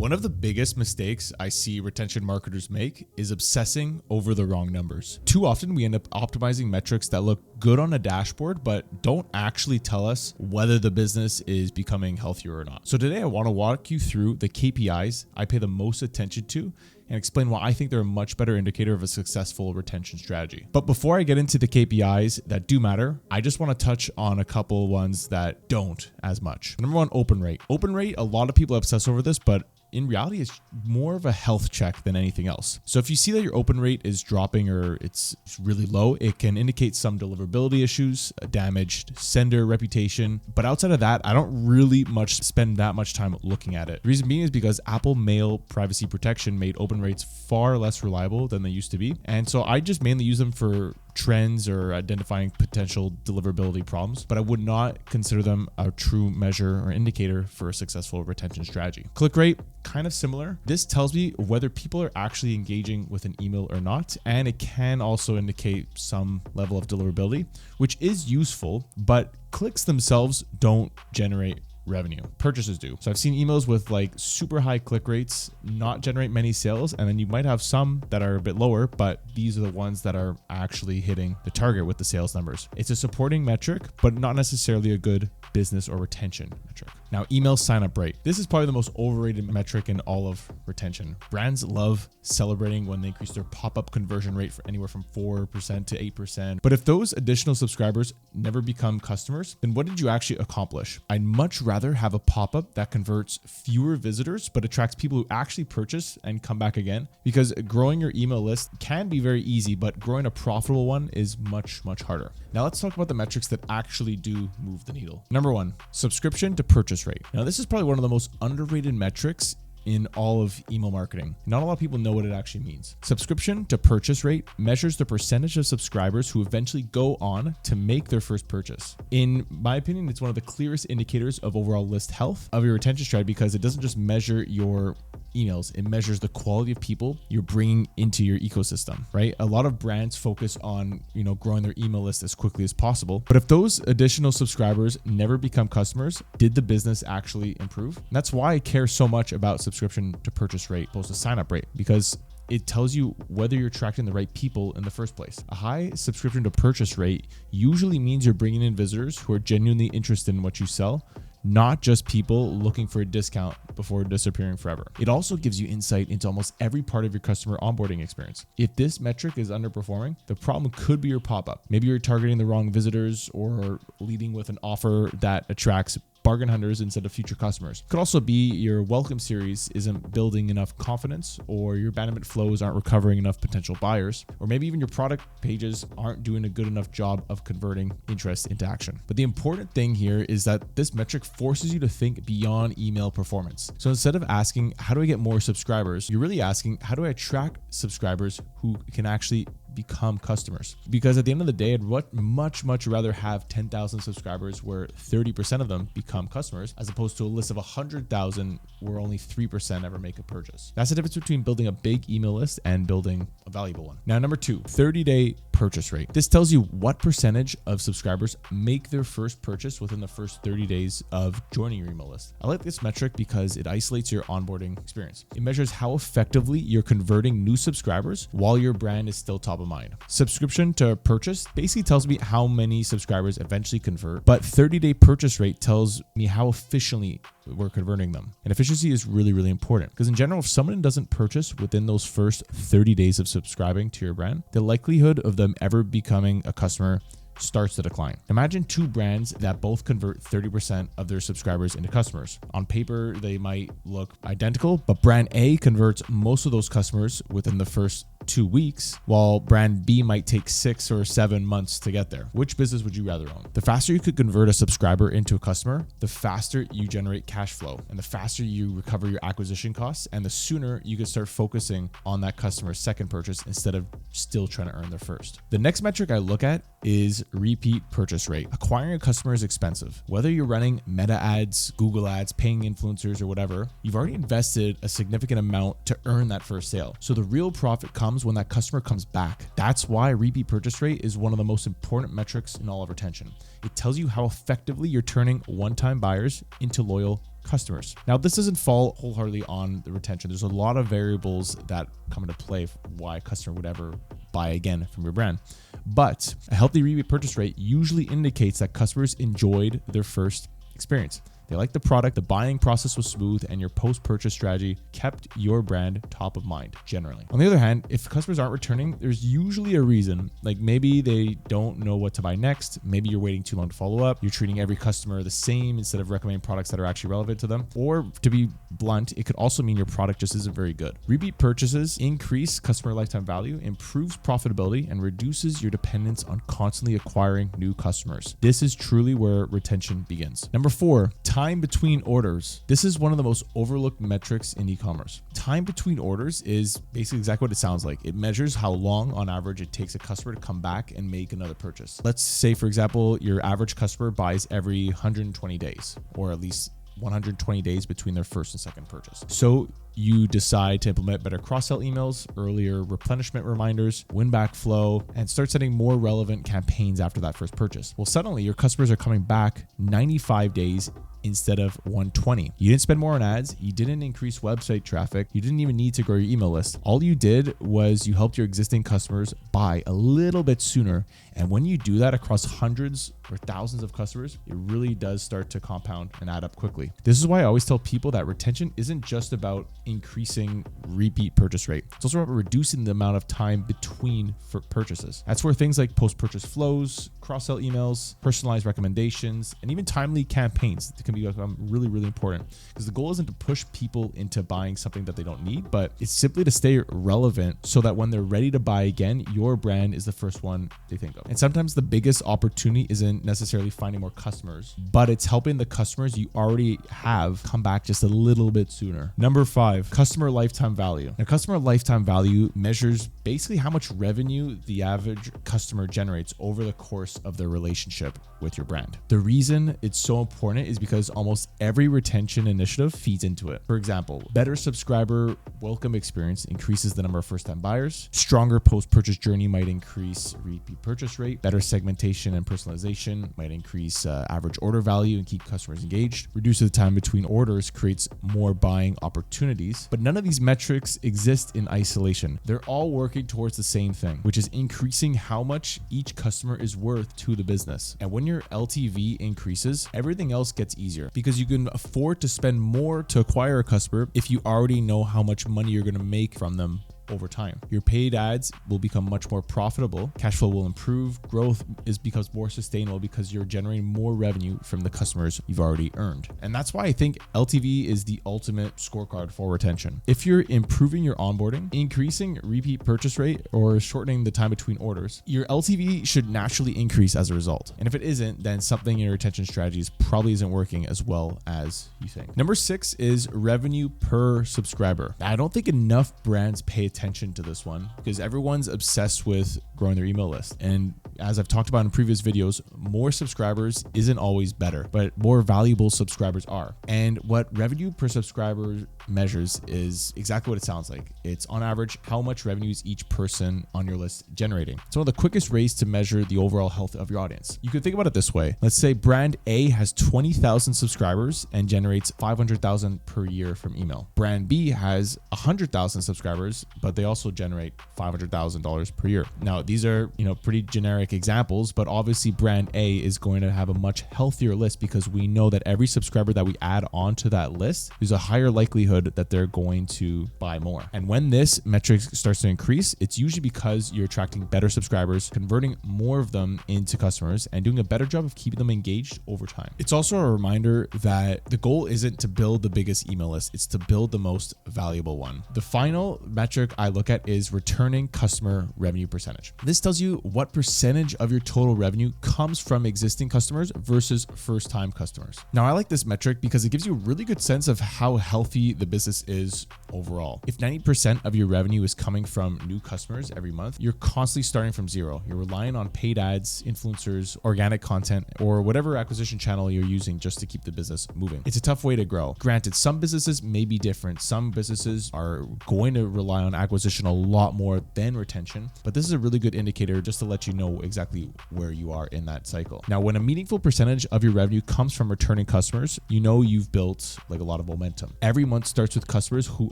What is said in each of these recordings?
One of the biggest mistakes I see retention marketers make is obsessing over the wrong numbers. Too often we end up optimizing metrics that look good on a dashboard, but don't actually tell us whether the business is becoming healthier or not. So today I want to walk you through the KPIs I pay the most attention to and explain why I think they're a much better indicator of a successful retention strategy. But before I get into the KPIs that do matter, I just want to touch on a couple ones that don't as much. Number one, open rate. Open rate, a lot of people obsess over this, but in reality, it's more of a health check than anything else. So if you see that your open rate is dropping or it's really low, it can indicate some deliverability issues, a damaged sender reputation. But outside of that, I don't really spend that much time looking at it. The reason being is because Apple Mail privacy protection made open rates far less reliable than they used to be. And so I just mainly use them for trends or identifying potential deliverability problems, but I would not consider them a true measure or indicator for a successful retention strategy. Click rate, kind of similar. This tells me whether people are actually engaging with an email or not, and it can also indicate some level of deliverability, which is useful, but clicks themselves don't generate revenue. Purchases do. So I've seen emails with like super high click rates not generate many sales, and then you might have some that are a bit lower, but these are the ones that are actually hitting the target with the sales numbers. It's a supporting metric, but not necessarily a good business or retention metric. Now, email sign up rate. This is probably the most overrated metric in all of retention. Brands love celebrating when they increase their pop-up conversion rate for anywhere from 4% to 8%. But if those additional subscribers never become customers, then what did you actually accomplish? I'd much rather have a pop-up that converts fewer visitors, but attracts people who actually purchase and come back again, because growing your email list can be very easy, but growing a profitable one is much harder. Now let's talk about the metrics that actually do move the needle. Number one, subscription to purchase rate. Now this is probably one of the most underrated metrics in all of email marketing. Not a lot of people know what it actually means. Subscription to purchase rate measures the percentage of subscribers who eventually go on to make their first purchase. In my opinion, it's one of the clearest indicators of overall list health of your retention strategy, because it doesn't just measure your emails, it measures the quality of people you're bringing into your ecosystem, right? A lot of brands focus on, growing their email list as quickly as possible. But if those additional subscribers never become customers, did the business actually improve? And that's why I care so much about subscription to purchase rate opposed to sign up rate, because it tells you whether you're attracting the right people in the first place. A high subscription to purchase rate usually means you're bringing in visitors who are genuinely interested in what you sell, not just people looking for a discount before disappearing forever. It also gives you insight into almost every part of your customer onboarding experience. If this metric is underperforming, the problem could be your pop-up. Maybe you're targeting the wrong visitors or leading with an offer that attracts bargain hunters instead of future customers. It could also be your welcome series isn't building enough confidence, or your abandonment flows aren't recovering enough potential buyers, or maybe even your product pages aren't doing a good enough job of converting interest into action. But the important thing here is that this metric forces you to think beyond email performance. So instead of asking, how do I get more subscribers? You're really asking, how do I attract subscribers who can actually become customers? Because at the end of the day, I'd much rather have 10,000 subscribers where 30% of them become customers, as opposed to a list of 100,000 where only 3% ever make a purchase. That's the difference between building a big email list and building a valuable one. Now, number two, 30-day purchase rate. This tells you what percentage of subscribers make their first purchase within the first 30 days of joining your email list. I like this metric because it isolates your onboarding experience. It measures how effectively you're converting new subscribers while your brand is still top of mind. Subscription to purchase basically tells me how many subscribers eventually convert, but 30-day purchase rate tells me how efficiently we're converting them. And efficiency is really important, because in general, if someone doesn't purchase within those first 30 days of subscribing to your brand, the likelihood of them ever becoming a customer starts to decline. Imagine two brands that both convert 30% of their subscribers into customers. On paper, they might look identical, but brand A converts most of those customers within the first 2 weeks, while brand B might take 6 or 7 months to get there. Which business would you rather own? The faster you could convert a subscriber into a customer, the faster you generate cash flow, and the faster you recover your acquisition costs, and the sooner you can start focusing on that customer's second purchase instead of still trying to earn their first. The next metric I look at is repeat purchase rate. Acquiring a customer is expensive. Whether you're running Meta ads, Google ads, paying influencers, or whatever, you've already invested a significant amount to earn that first sale. So the real profit comes when that customer comes back. That's why repeat purchase rate is one of the most important metrics in all of retention. It tells you how effectively you're turning one-time buyers into loyal customers. Now, this doesn't fall wholeheartedly on the retention. There's a lot of variables that come into play for why a customer would ever buy again from your brand. But a healthy repeat purchase rate usually indicates that customers enjoyed their first experience. They liked the product, the buying process was smooth, and your post-purchase strategy kept your brand top of mind, generally. On the other hand, if customers aren't returning, there's usually a reason. Like maybe they don't know what to buy next. Maybe you're waiting too long to follow up. You're treating every customer the same instead of recommending products that are actually relevant to them. Or to be blunt, it could also mean your product just isn't very good. Repeat purchases increase customer lifetime value, improves profitability, and reduces your dependence on constantly acquiring new customers. This is truly where retention begins. Number 4, time between orders. This is one of the most overlooked metrics in e-commerce. Time between orders is basically exactly what it sounds like. It measures how long on average it takes a customer to come back and make another purchase. Let's say, for example, your average customer buys every 120 days, or at least 120 days between their first and second purchase. So you decide to implement better cross-sell emails, earlier replenishment reminders, win-back flow, and start setting more relevant campaigns after that first purchase. Well, suddenly your customers are coming back 95 days instead of 120. You didn't spend more on ads. You didn't increase website traffic. You didn't even need to grow your email list. All you did was you helped your existing customers buy a little bit sooner. And when you do that across hundreds or thousands of customers, it really does start to compound and add up quickly. This is why I always tell people that retention isn't just about increasing repeat purchase rate. It's also about reducing the amount of time between purchases. That's where things like post-purchase flows, cross-sell emails, personalized recommendations, and even timely campaigns can become really, really important, because the goal isn't to push people into buying something that they don't need, but it's simply to stay relevant so that when they're ready to buy again, your brand is the first one they think of. And sometimes the biggest opportunity isn't necessarily finding more customers, but it's helping the customers you already have come back just a little bit sooner. Number 5, customer lifetime value. Now, customer lifetime value measures basically how much revenue the average customer generates over the course of their relationship with your brand. The reason it's so important is because almost every retention initiative feeds into it. For example, better subscriber welcome experience increases the number of first-time buyers. Stronger post-purchase journey might increase repeat purchase rate. Better segmentation and personalization might increase average order value and keep customers engaged. Reduces the time between orders creates more buying opportunities. But none of these metrics exist in isolation. They're all working towards the same thing, which is increasing how much each customer is worth to the business. And when your LTV increases, everything else gets easier, because you can afford to spend more to acquire a customer if you already know how much money you're going to make from them over time. Your paid ads will become much more profitable. Cash flow will improve. Growth becomes more sustainable because you're generating more revenue from the customers you've already earned. And that's why I think LTV is the ultimate scorecard for retention. If you're improving your onboarding, increasing repeat purchase rate, or shortening the time between orders, your LTV should naturally increase as a result. And if it isn't, then something in your retention strategies probably isn't working as well as you think. Number 6 is revenue per subscriber. I don't think enough brands pay attention to this one, because everyone's obsessed with growing their email list. And as I've talked about in previous videos, more subscribers isn't always better, but more valuable subscribers are. And what revenue per subscriber measures is exactly what it sounds like. It's on average how much revenue is each person on your list generating. It's one of the quickest ways to measure the overall health of your audience. You could think about it this way. Let's say brand A has 20,000 subscribers and generates 500,000 per year from email. Brand B has 100,000 subscribers, but they also generate $500,000 per year. Now, these are, pretty generic examples, but obviously brand A is going to have a much healthier list, because we know that every subscriber that we add onto that list, there's a higher likelihood that they're going to buy more. And when this metric starts to increase, it's usually because you're attracting better subscribers, converting more of them into customers, and doing a better job of keeping them engaged over time. It's also a reminder that the goal isn't to build the biggest email list, it's to build the most valuable one. The final metric I look at is returning customer revenue percentage. This tells you what percentage of your total revenue comes from existing customers versus first-time customers. Now, I like this metric because it gives you a really good sense of how healthy the business is overall. If 90% of your revenue is coming from new customers every month, you're constantly starting from zero. You're relying on paid ads, influencers, organic content, or whatever acquisition channel you're using just to keep the business moving. It's a tough way to grow. Granted, some businesses may be different. Some businesses are going to rely on acquisition a lot more than retention, but this is a really good indicator just to let you know exactly where you are in that cycle. Now, when a meaningful percentage of your revenue comes from returning customers, you know you've built like a lot of momentum. Every month starts with customers who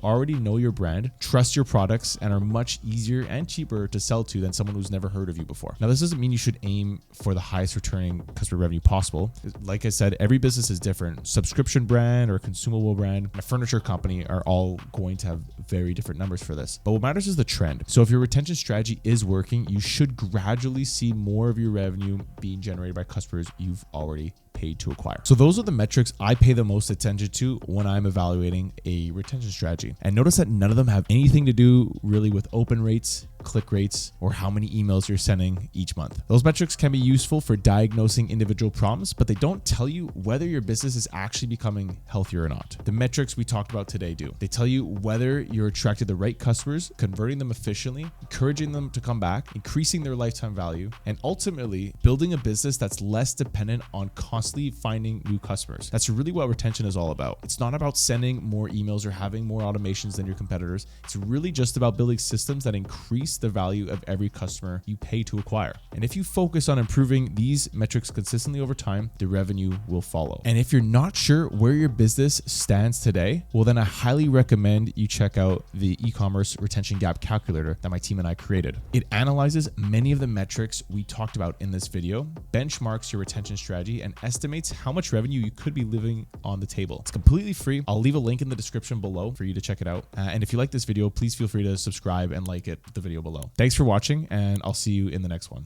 already know your brand, trust your products, and are much easier and cheaper to sell to than someone who's never heard of you before. Now, this doesn't mean you should aim for the highest returning customer revenue possible. Like I said, every business is different. Subscription brand or consumable brand and a furniture company are all going to have very different numbers for this. But what matters is the trend. So if your retention strategy is working, you should gradually see more of your revenue being generated by customers you've already paid to acquire. So those are the metrics I pay the most attention to when I'm evaluating a retention strategy. And notice that none of them have anything to do really with open rates, click rates, or how many emails you're sending each month. Those metrics can be useful for diagnosing individual problems, but they don't tell you whether your business is actually becoming healthier or not. The metrics we talked about today do. They tell you whether you're attracting the right customers, converting them efficiently, encouraging them to come back, increasing their lifetime value, and ultimately building a business that's less dependent on constantly finding new customers. That's really what retention is all about. It's not about sending more emails or having more automations than your competitors. It's really just about building systems that increase the value of every customer you pay to acquire. And if you focus on improving these metrics consistently over time, the revenue will follow. And if you're not sure where your business stands today, well, then I highly recommend you check out the e-commerce retention gap calculator that my team and I created. It analyzes many of the metrics we talked about in this video, benchmarks your retention strategy, and estimates how much revenue you could be leaving on the table. It's completely free. I'll leave a link in the description below for you to check it out. And if you like this video, please feel free to subscribe and like the video below. Thanks for watching, and I'll see you in the next one.